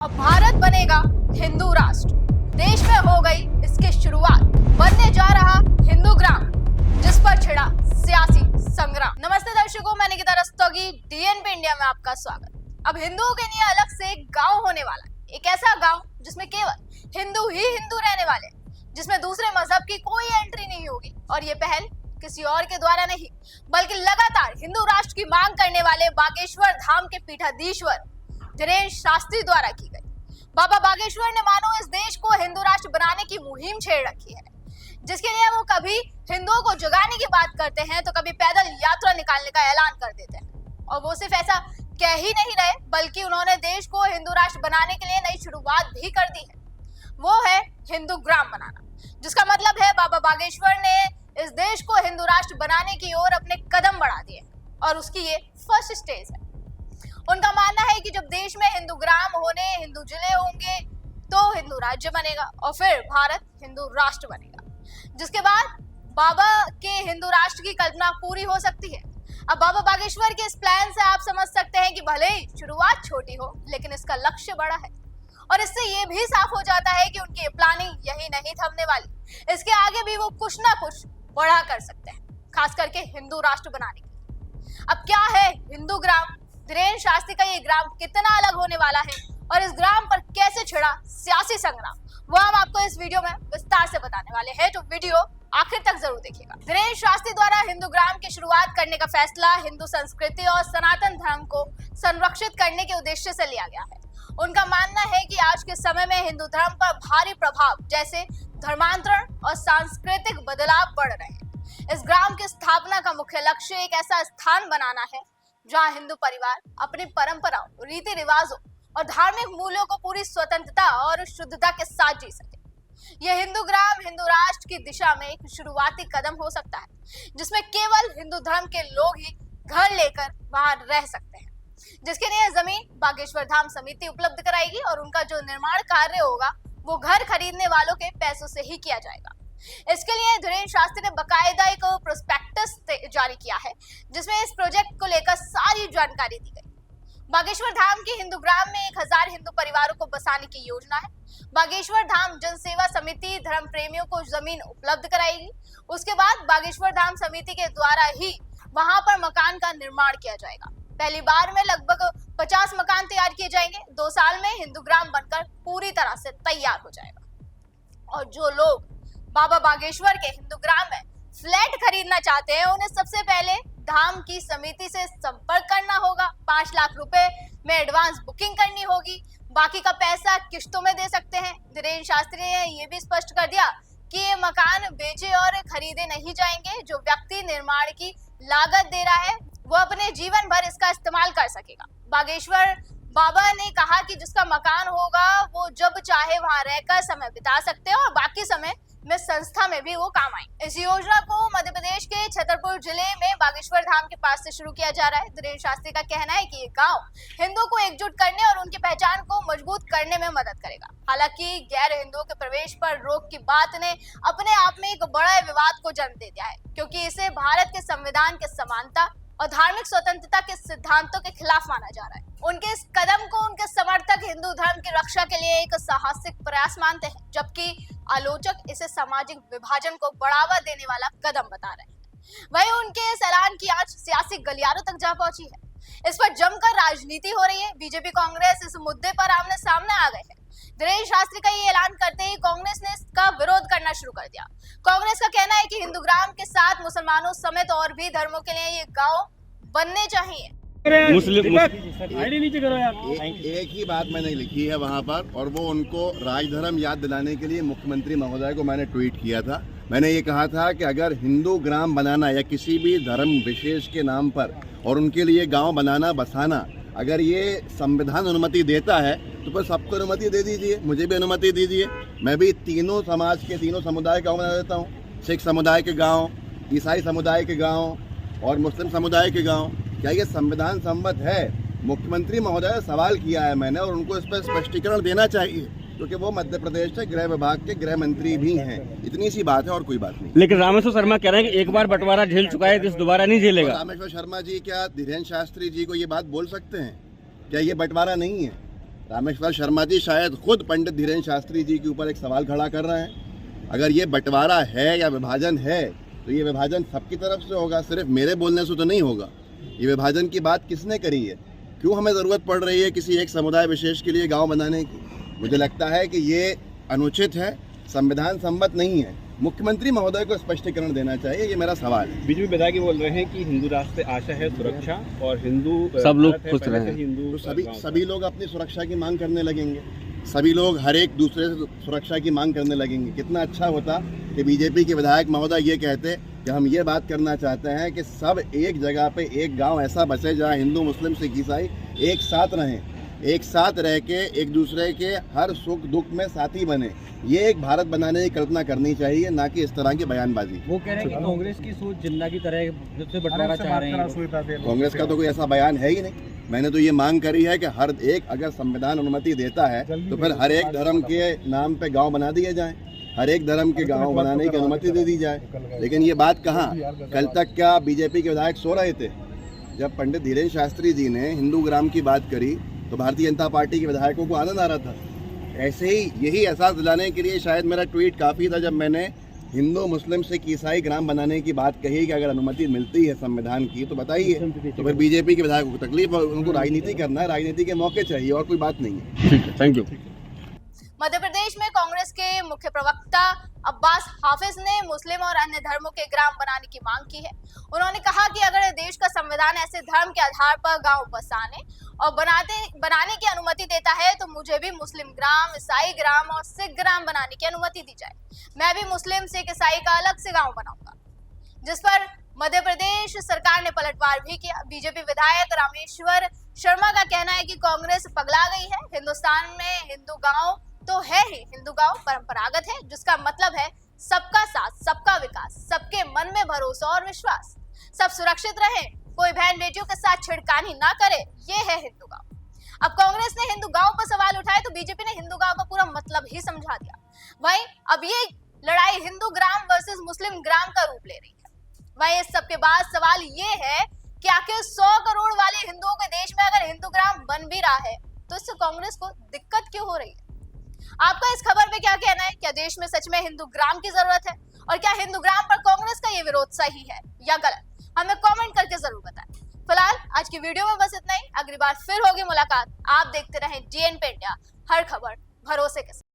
अब भारत बनेगा हिंदू राष्ट्र। देश में हो गई इसकी शुरुआत, बनने जा रहा हिंदू ग्राम, जिस पर छिड़ा सियासी संग्राम। नमस्ते दर्शकों, मैं निकिता रस्तोगी, डीएनपी इंडिया में आपका स्वागत। अब हिंदुओं के लिए अलग से एक गांव होने वाला है, एक ऐसा गांव जिसमें केवल हिंदू ही हिंदू रहने वाले हैं, जिसमें दूसरे मजहब की कोई एंट्री नहीं होगी। और ये पहल किसी और के द्वारा नहीं, बल्कि लगातार हिंदू राष्ट्र की मांग करने वाले बागेश्वर धाम के पीठाधीश्वर धीरेन्द्र शास्त्री द्वारा की गई। बाबा बागेश्वर ने मानो इस देश को हिंदू राष्ट्र बनाने की मुहिम छेड़ रखी है, जिसके लिए वो कभी हिंदुओं को जगाने की बात करते हैं तो कभी पैदल यात्रा निकालने का ऐलान कर देते हैं। और वो सिर्फ ऐसा कह ही नहीं रहे, बल्कि उन्होंने देश को हिंदू राष्ट्र बनाने के लिए नई शुरुआत भी कर दी है। वो है हिंदू ग्राम बनाना, जिसका मतलब है बाबा बागेश्वर ने इस देश को हिंदू राष्ट्र बनाने की ओर अपने कदम बढ़ा दिए और उसकी ये फर्स्ट स्टेज है। उनका मानना है कि जब देश में हिंदू ग्राम होने, हिंदू जिले होंगे, तो हिंदू राज्य बनेगा और फिर भारत हिंदू राष्ट्र बनेगा, जिसके बाद बाबा के हिंदू राष्ट्र की कल्पना पूरी हो सकती है। अब बाबा बागेश्वर के इस प्लान से आप समझ सकते हैं कि भले ही शुरुआत छोटी हो, लेकिन इसका लक्ष्य बड़ा है। और इससे ये भी साफ हो जाता है कि उनकी प्लानिंग यही नहीं थमने वाली, इसके आगे भी वो कुछ ना कुछ बड़ा कर सकते हैं, खास करके हिंदू राष्ट्र बनाने की। अब क्या है हिंदू ग्राम? धीरेन्द्र शास्त्री का ये ग्राम कितना अलग होने वाला है और इस ग्राम पर कैसे छिड़ा सियासी संग्राम, वो हम आपको इस वीडियो में विस्तार से बताने वाले हैं, तो वीडियो आखिर तक जरूर देखिएगा। धीरेन्द्र शास्त्री द्वारा हिंदू ग्राम की शुरुआत करने का फैसला हिंदू संस्कृति और सनातन धर्म को संरक्षित करने के उद्देश्य से लिया गया है। उनका मानना है कि आज के समय में हिंदू धर्म पर भारी प्रभाव जैसे धर्मांतरण और सांस्कृतिक बदलाव बढ़ रहे हैं। इस ग्राम की स्थापना का मुख्य लक्ष्य एक ऐसा स्थान बनाना है जहां हिंदू परिवार अपनी परंपराओं, रीति रिवाजों और धार्मिक मूल्यों को पूरी स्वतंत्रता और शुद्धता के साथ जी सके। यह हिंदू ग्राम हिंदू राष्ट्र की दिशा में एक शुरुआती कदम हो सकता है, जिसमें केवल हिंदू धर्म के लोग ही घर लेकर वहां रह सकते हैं, जिसके लिए जमीन बागेश्वर धाम समिति उपलब्ध कराएगी और उनका जो निर्माण कार्य होगा वो घर खरीदने वालों के पैसों से ही किया जाएगा। इसके लिए धीरेन्द्र शास्त्री ने बकायदा एक प्रोस्पेक्टस जारी किया है, जिसमें इस प्रोजेक्ट को लेकर सारी जानकारी दी गई। बागेश्वर धाम की हिंदू ग्राम में 1000 हिंदू परिवारों को बसाने की योजना है। बागेश्वर धाम जनसेवा समिति धर्म प्रेमियों को जमीन उपलब्ध कराएगी। उसके बाद बागेश्वर धाम समिति के द्वारा ही वहां पर मकान का निर्माण किया जाएगा। पहली बार में लगभग 50 मकान तैयार किए जाएंगे। 2 साल में हिंदू ग्राम बनकर पूरी तरह से तैयार हो जाएगा। और जो लोग बाबा बागेश्वर के हिंदू ग्राम में फ्लैट खरीदना चाहते हैं, उन्हें सबसे पहले धाम की समिति से संपर्क करना होगा। 5 लाख रुपए में एडवांस बुकिंग करनी होगी, बाकी का पैसा किश्तों में दे सकते हैं। धीरेन्द्र शास्त्री ने ये भी स्पष्ट कर दिया कि ये मकान बेचे और खरीदे नहीं जाएंगे। जो व्यक्ति निर्माण की लागत दे रहा है वो अपने जीवन भर इसका इस्तेमाल कर सकेगा। बागेश्वर बाबा ने कहा कि जिसका मकान होगा वो जब चाहे वहां रहकर समय बिता सकते हैं और बाकी समय में संस्था में भी वो काम आए। इस योजना को मध्य प्रदेश के छतरपुर जिले में बागेश्वर धाम के पास से शुरू किया जा रहा है। धीरेन्द्र शास्त्री का कहना है कि ये गांव हिंदुओं को एकजुट करने और उनकी पहचान को मजबूत करने में मदद करेगा। हालांकि गैर हिंदुओं के प्रवेश पर रोक की बात ने अपने आप में एक बड़ा विवाद को जन्म दे दिया है, क्योंकि इसे भारत के संविधान के समानता और धार्मिक स्वतंत्रता के सिद्धांतों के खिलाफ माना जा रहा है। उनके इस कदम को उनके समर्थक हिंदू धर्म की रक्षा के लिए एक साहसिक प्रयास मानते हैं, जबकि आलोचक इसे सामाजिक विभाजन को बढ़ावा देने वाला कदम बता रहे हैं। वहीं उनके इस ऐलान की आज सियासी गलियारों तक जा पहुंची है। इस पर जमकर राजनीति हो रही है। बीजेपी कांग्रेस इस मुद्दे पर आमने सामने आ गए हैं। धीरेन्द्र शास्त्री का ये ऐलान करते ही कांग्रेस ने इसका विरोध करना शुरू कर दिया। कांग्रेस का कहना है कि हिंदू ग्राम के साथ मुसलमानों समेत और भी धर्मों के लिए ये गांव बनने चाहिए। आईडी नीचे करो यार। एक ही बात मैंने लिखी है वहाँ पर, और वो उनको राजधर्म याद दिलाने के लिए मुख्यमंत्री महोदय को मैंने ट्वीट किया था। मैंने ये कहा था कि अगर हिंदू ग्राम बनाना या किसी भी धर्म विशेष के नाम पर और उनके लिए गांव बनाना बसाना, अगर ये संविधान अनुमति देता है तो फिर सबको अनुमति दे दीजिए, मुझे भी अनुमति दीजिए। मैं भी तीनों समाज के, तीनों समुदाय गाँव बना देता हूँ। सिख समुदाय के गाँव, ईसाई समुदाय के गाँव और मुस्लिम समुदाय के गाँव। क्या ये संविधान सम्मत है? मुख्यमंत्री महोदय ने सवाल किया है मैंने, और उनको इस पर स्पष्टीकरण देना चाहिए, क्योंकि वो मध्य प्रदेश के गृह विभाग के गृह मंत्री भी हैं। इतनी सी बात है और कोई बात नहीं। लेकिन रामेश्वर शर्मा कह रहे हैं कि एक बार बंटवारा झेल चुका है, दोबारा नहीं झेलेगा। रामेश्वर शर्मा जी क्या धीरेन्द्र शास्त्री जी को ये बात बोल सकते हैं? क्या ये बंटवारा नहीं है? रामेश्वर शर्मा जी शायद खुद पंडित धीरेन्द्र शास्त्री जी के ऊपर एक सवाल खड़ा कर रहे हैं। अगर ये बंटवारा है या विभाजन है तो ये विभाजन सबकी तरफ से होगा, सिर्फ मेरे बोलने से तो नहीं होगा। ये विभाजन की बात किसने करी है? क्यों हमें ज़रूरत पड़ रही है किसी एक समुदाय विशेष के लिए गांव बनाने की? मुझे लगता है कि ये अनुचित है, संविधान सम्मत नहीं है। मुख्यमंत्री महोदय को स्पष्टीकरण देना चाहिए, ये मेरा सवाल है। बीजेपी विधायक बोल रहे हैं कि हिंदू राष्ट्र से आशा है सुरक्षा और हिंदू सब लोग भारत है, खुश पहले रहें। से हिंदू तो सभी लोग अपनी सुरक्षा की मांग करने लगेंगे, सभी लोग हर एक दूसरे से सुरक्षा की मांग करने लगेंगे। कितना अच्छा होता कि बीजेपी के विधायक महोदय ये कहते कि हम ये बात करना चाहते हैं कि सब एक जगह पे एक गांव ऐसा बसे जहाँ हिंदू मुस्लिम सिख ईसाई एक साथ रहें, एक साथ रह के एक दूसरे के हर सुख दुख में साथी बने। ये एक भारत बनाने की कल्पना करनी चाहिए, ना कि इस तरह की बयानबाजी। वो कह रहे हैं कि कांग्रेस की सोच जिन्ना की तरह जब से बंटवारा चाह रहे हैं। कांग्रेस का तो कोई ऐसा बयान है ही नहीं। मैंने तो ये मांग करी है कि हर एक, अगर संविधान अनुमति देता है तो फिर हर एक धर्म के नाम पे गांव बना दिए जाएं, हर एक धर्म के गांव बनाने की अनुमति दे दी जाए। लेकिन ये बात कहाँ? कल तक क्या बीजेपी के विधायक सो रहे थे? जब पंडित धीरेन्द्र शास्त्री जी ने हिंदू ग्राम की बात करी तो भारतीय जनता पार्टी के विधायकों को आनंद आ रहा था। ऐसे ही यही एहसास दिलाने के लिए शायद मेरा ट्वीट काफ़ी था जब मैंने हिंदू मुस्लिम सिख ईसाई ग्राम बनाने की बात कही कि अगर अनुमति मिलती है संविधान की तो बताइए। तो फिर बीजेपी के विधायकों को तकलीफ, उनको राजनीति करना है, राजनीति के मौके चाहिए, और कोई बात नहीं है। ठीक है, थैंक यू। मध्य प्रदेश में कांग्रेस के मुख्य प्रवक्ता अब्बास हाफिज ने मुस्लिम और अन्य धर्मों के ग्राम बनाने की मांग की है। उन्होंने कहा कि अगर देश का संविधान ऐसे धर्म के आधार पर गांव बसाने और बनाने की अनुमति देता है तो मुझे भी मुस्लिम ग्राम, ईसाई ग्राम और सिख ग्राम बनाने की अनुमति दी जाए। मैं भी मुस्लिम सिख ईसाई का अलग से गाँव बनाऊंगा, जिस पर मध्य प्रदेश सरकार ने पलटवार भी किया। बीजेपी विधायक रामेश्वर शर्मा का कहना है कि कांग्रेस पगला गई है। हिंदुस्तान में हिंदू गांव तो है ही, हिंदू गांव परंपरागत है, जिसका मतलब है सबका साथ, सबका विकास, सबके मन में भरोसा और विश्वास, सब सुरक्षित रहे, कोई बहन बेटियों के साथ छिड़कानी ना करे, ये है हिंदू गांव। अब कांग्रेस ने हिंदू गांव पर सवाल उठाए तो बीजेपी ने हिंदू गांव का पूरा मतलब ही समझा दिया। वहीं अब ये लड़ाई हिंदू ग्राम वर्सेस मुस्लिम ग्राम का रूप ले रही है। वहीं इस सब के बाद सवाल ये है कि आखिर 100 करोड़ वाले हिंदुओं के देश में अगर हिंदू ग्राम बन भी रहा है तो इससे कांग्रेस को दिक्कत क्यों हो रही है? आपका इस खबर पे क्या कहना है? क्या देश में सच में हिंदू ग्राम की जरूरत है? और क्या हिंदू ग्राम पर कांग्रेस का ये विरोध सही है या गलत? हमें कमेंट करके जरूर बताएं। फिलहाल आज की वीडियो में बस इतना ही। अगली बार फिर होगी मुलाकात। आप देखते रहें DNP इंडिया, हर खबर भरोसे के साथ।